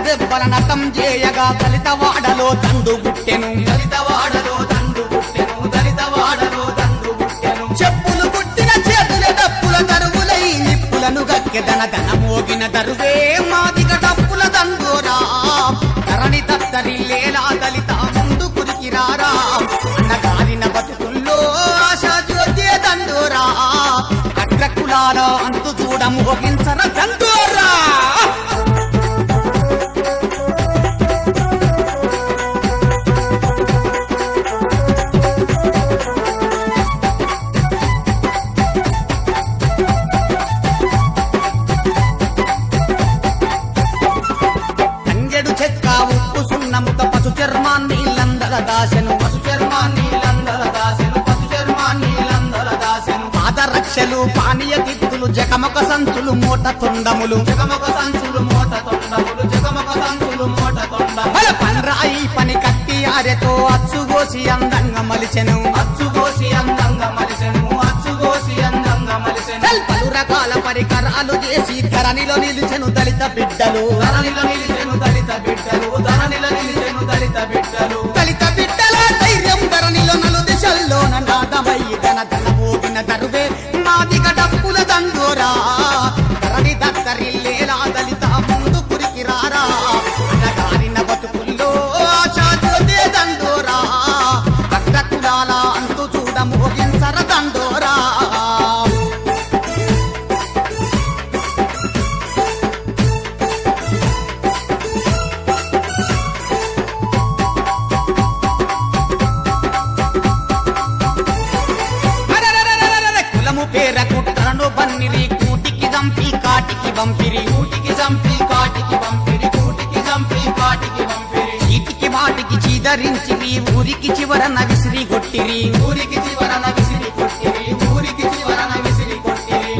దెబ్బల నతం చేయగా దళితవాడలో దండు గుట్టెను చెప్పులు గుట్టిన చేతుల డప్పుల దరువులై నిప్పులను గక్కెదన ధన మోగిన దరువే మాదిగ డప్పుల దండోరా ధరణి దత్తరిల్లేలా దళిత ముందు కురికిరారా అన్నగాలిన బతుకుల్లో ఆశా జ్యోతి దండోరా అగ్రకులాల అంతు చూడ మోగించర దండోరా. పాదరక్షలు పానీయ గిత్తులు జగమొక సంచులు మూట తొండములు పండ్రాయి పని కట్టి ఆరెతో అచ్చుగోసి అందంగా మలిచెను పలు రకాల పరికరాలు చేసి ధరణిలో నిలిచెను దళిత బిడ్డలు దళిత బిడ్డల ధైర్యం ధరణిలో నలు దిశల్లో నాదమయ్యి ధన మోగిన దరువే మాదిగ డప్పుల దండోరా ధరణి దత్తరిల్లేలా దళిత ముందు కురికిరారా అన్నగారిన బతుకుల్లో ఆశా జ్యోతి దండోరా అగ్రకులాల అంతు చూడ మోగించర దండోరా. పేరకు తనను బన్నిరి కూటికి చంపి కాటికి పంపిరి చీటికి వాటికి చీదరించి ఊరికి చివరన విసిరి కొట్టిరి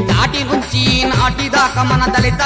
నాటి నుంచి నాటి దాకా మన దళిత